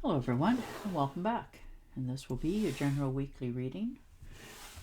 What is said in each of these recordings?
Hello everyone, and welcome back. And this will be your general weekly reading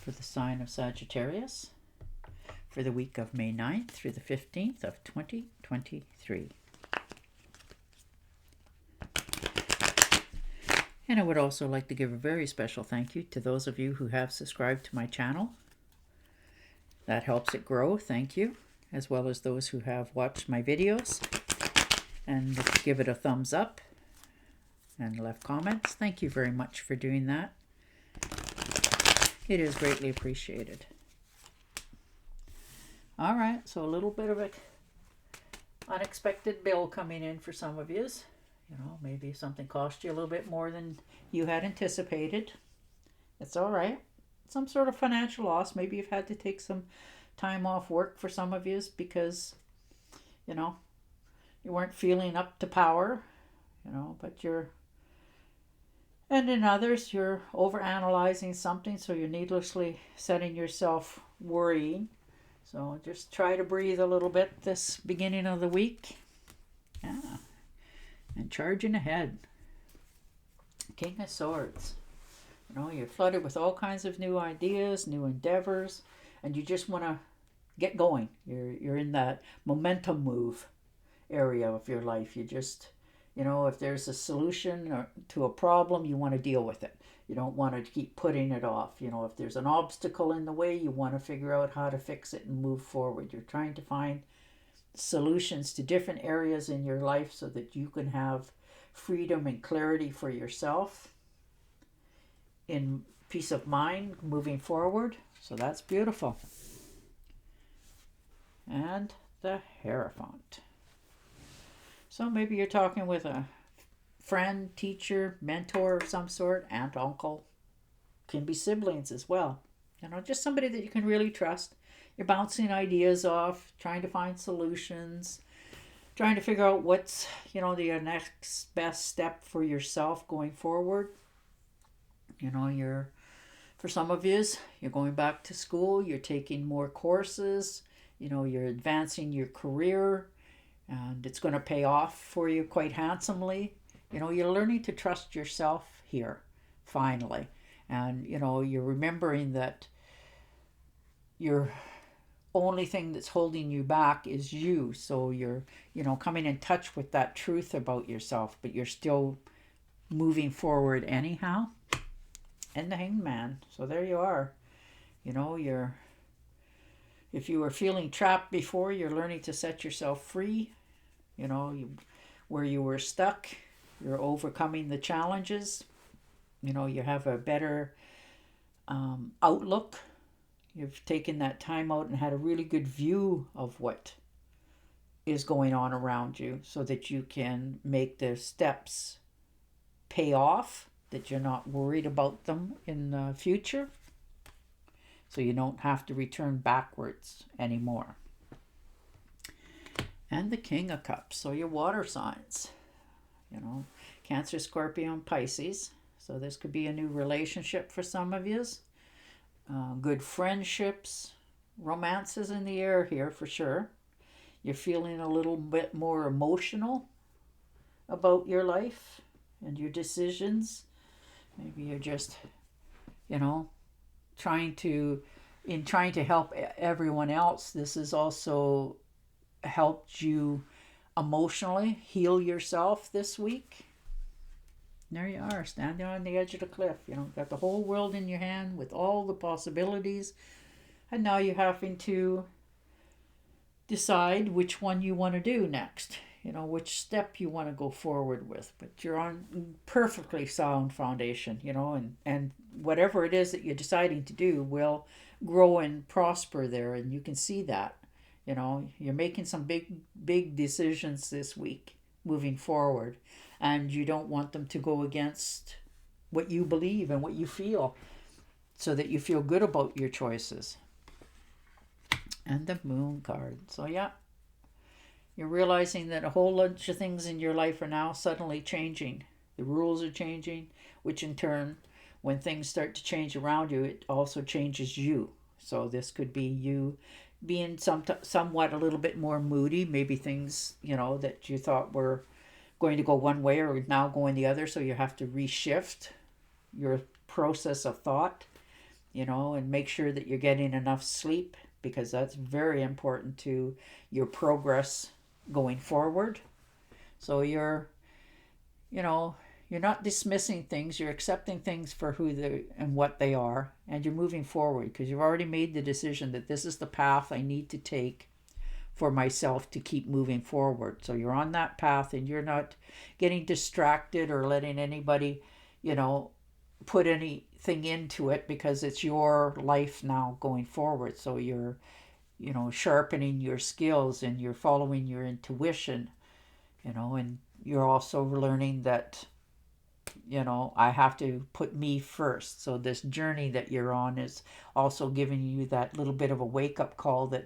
for the sign of Sagittarius for the week of May 9th through the 15th of 2023. And I would also like to give a very special thank you to those of you who have subscribed to my channel. That helps it grow, thank you, as well as those who have watched my videos and give it a thumbs up and left comments. Thank you very much for doing that. It is greatly appreciated. All right, so a little bit of an unexpected bill coming in for some of you. You know, maybe something cost you a little bit more than you had anticipated. It's all right. Some sort of financial loss. Maybe you've had to take some time off work for some of you because, you know, you weren't feeling up to power, you know, but you're, and in others, you're overanalyzing something, so you're needlessly setting yourself worrying. So just try to breathe a little bit this beginning of the week. Yeah. And charging ahead. King of Swords. You know, you're flooded with all kinds of new ideas, new endeavors, and you just want to get going. You're in that momentum move area of your life. You just, you know, if there's a solution to a problem, you want to deal with it. You don't want to keep putting it off. You know, if there's an obstacle in the way, you want to figure out how to fix it and move forward. You're trying to find solutions to different areas in your life so that you can have freedom and clarity for yourself in peace of mind moving forward. So that's beautiful. And the Hierophant. So maybe you're talking with a friend, teacher, mentor of some sort, aunt, uncle. Can be siblings as well. You know, just somebody that you can really trust. You're bouncing ideas off, trying to find solutions, trying to figure out what's, you know, the next best step for yourself going forward. You know, for some of you, you're going back to school, you're taking more courses, you know, you're advancing your career, and it's going to pay off for you quite handsomely. You know, you're learning to trust yourself here, finally. And, you know, you're remembering that your only thing that's holding you back is you. So you're, you know, coming in touch with that truth about yourself, but you're still moving forward anyhow. And the Hanged Man. So there you are. You know, if you were feeling trapped before, you're learning to set yourself free. You know, where you were stuck, you're overcoming the challenges. You know, you have a better outlook. You've taken that time out and had a really good view of what is going on around you so that you can make the steps pay off, that you're not worried about them in the future. So you don't have to return backwards anymore. And the King of Cups. So your water signs. You know, Cancer, Scorpio, and Pisces. So this could be a new relationship for some of you. Good friendships. Romance is in the air here for sure. You're feeling a little bit more emotional about your life and your decisions. Maybe you're just, you know, trying to help everyone else. This has also helped you emotionally heal yourself this week. There you are, standing on the edge of the cliff. You know, got the whole world in your hand with all the possibilities. And now you're having to decide which one you want to do next. You know, which step you want to go forward with. But you're on perfectly sound foundation, you know, and whatever it is that you're deciding to do will grow and prosper there. And you can see that, you know, you're making some big decisions this week moving forward. And you don't want them to go against what you believe and what you feel, so that you feel good about your choices. And the Moon card. So yeah, you're realizing that a whole bunch of things in your life are now suddenly changing. The rules are changing, which in turn, when things start to change around you, it also changes you. So this could be you being somewhat a little bit more moody. Maybe things, you know, that you thought were going to go one way or now going the other, so you have to reshift your process of thought, and make sure that you're getting enough sleep, because that's very important to your progress going forward. So you're not dismissing things, you're accepting things for who they and what they are, and you're moving forward because you've already made the decision that this is the path I need to take for myself to keep moving forward. So you're on that path, and you're not getting distracted or letting anybody, put anything into it, because it's your life now going forward. So you're, sharpening your skills, and you're following your intuition, and you're also learning that, I have to put me first. So this journey that you're on is also giving you that little bit of a wake-up call that,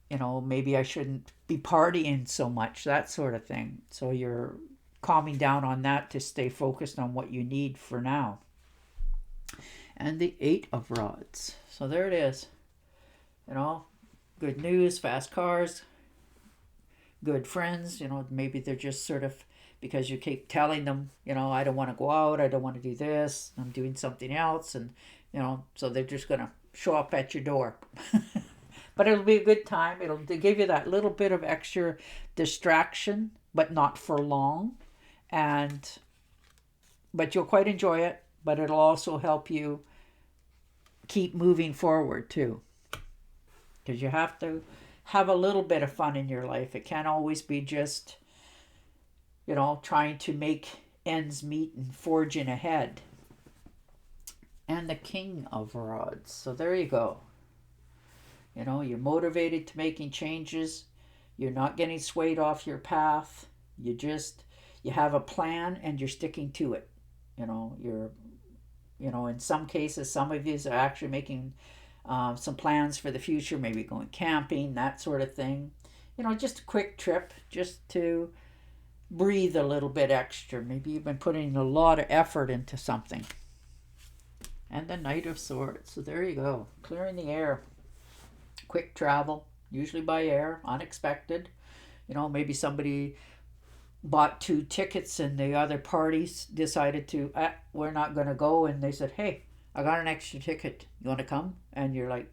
maybe I shouldn't be partying so much, that sort of thing. So you're calming down on that to stay focused on what you need for now. And the 8 of Rods. So there it is. Good news, fast cars, good friends. Maybe they're just sort of, because you keep telling them, I don't want to go out, I don't want to do this, I'm doing something else. And, so they're just going to show up at your door. But it'll be a good time. It'll give you that little bit of extra distraction, but not for long. But you'll quite enjoy it, but it'll also help you keep moving forward too. Because you have to have a little bit of fun in your life. It can't always be just, trying to make ends meet and forging ahead. And the King of Rods. So there you go. You're motivated to making changes. You're not getting swayed off your path. You have a plan, and you're sticking to it. You're, in some cases, some of you are actually making some plans for the future, maybe going camping, that sort of thing. Just a quick trip, just to breathe a little bit extra. Maybe you've been putting a lot of effort into something. And the Knight of Swords. So there you go. Clearing the air. Quick travel, usually by air, unexpected. Maybe somebody bought 2 tickets and the other parties decided to, we're not going to go. And they said, hey, I got an extra ticket. You want to come? And you're like,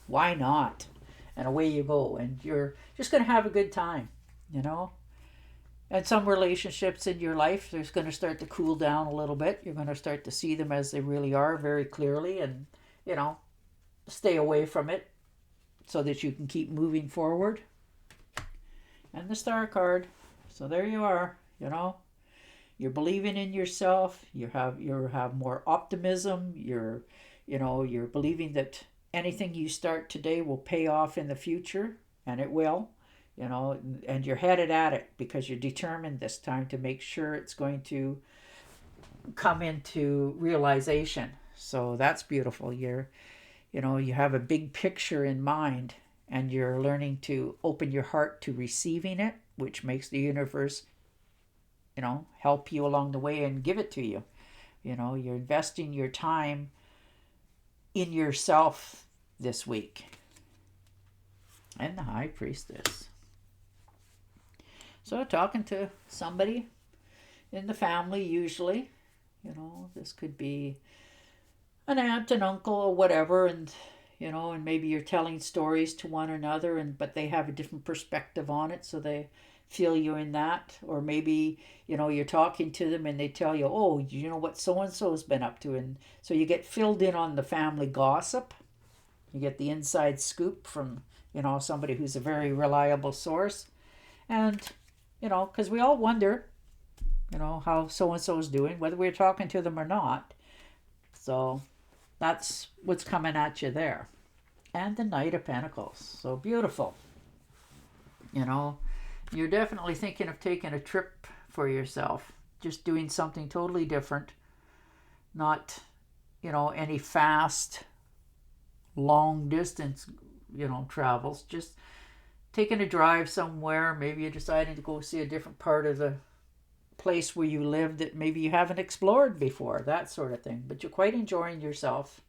why not? And away you go. And you're just going to have a good time, And some relationships in your life, there's going to start to cool down a little bit. You're going to start to see them as they really are very clearly, and, stay away from it so that you can keep moving forward. And the Star card. So there you are, You're believing in yourself. You have more optimism. You're believing that anything you start today will pay off in the future, and it will. And you're headed at it because you're determined this time to make sure it's going to come into realization. So that's beautiful. You have a big picture in mind, and you're learning to open your heart to receiving it, which makes the universe, help you along the way and give it to you. You're investing your time in yourself this week. And the High Priestess. So talking to somebody in the family, usually, this could be an aunt, an uncle, or whatever, and and maybe you're telling stories to one another, but they have a different perspective on it, so they feel you in that. Or maybe you're talking to them and they tell you, oh, you know what so and so has been up to, and so you get filled in on the family gossip. You get the inside scoop from somebody who's a very reliable source. And because we all wonder how so and so is doing, whether we're talking to them or not. So that's what's coming at you there. And the Knight of Pentacles. So beautiful. You're definitely thinking of taking a trip for yourself. Just doing something totally different. Not, any fast, long distance, travels. Just taking a drive somewhere. Maybe you're deciding to go see a different part of the place where you live that maybe you haven't explored before, that sort of thing. But you're quite enjoying yourself.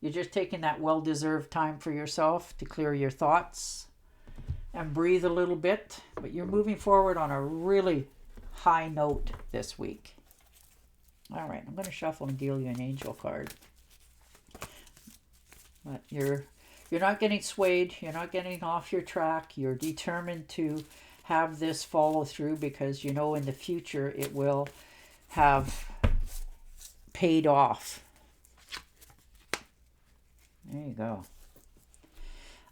You're just taking that well-deserved time for yourself to clear your thoughts. and breathe a little bit. But you're moving forward on a really high note this week. All right, I'm going to shuffle and deal you an angel card. But you're not getting swayed. You're not getting off your track. You're determined to have this follow through because you know in the future it will have paid off. There you go.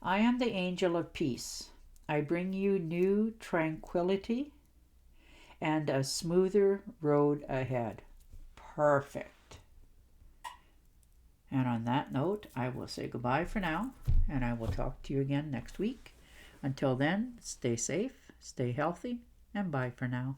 I am the angel of peace. I bring you new tranquility and a smoother road ahead. Perfect. And on that note, I will say goodbye for now, and I will talk to you again next week. Until then, stay safe, stay healthy, and bye for now.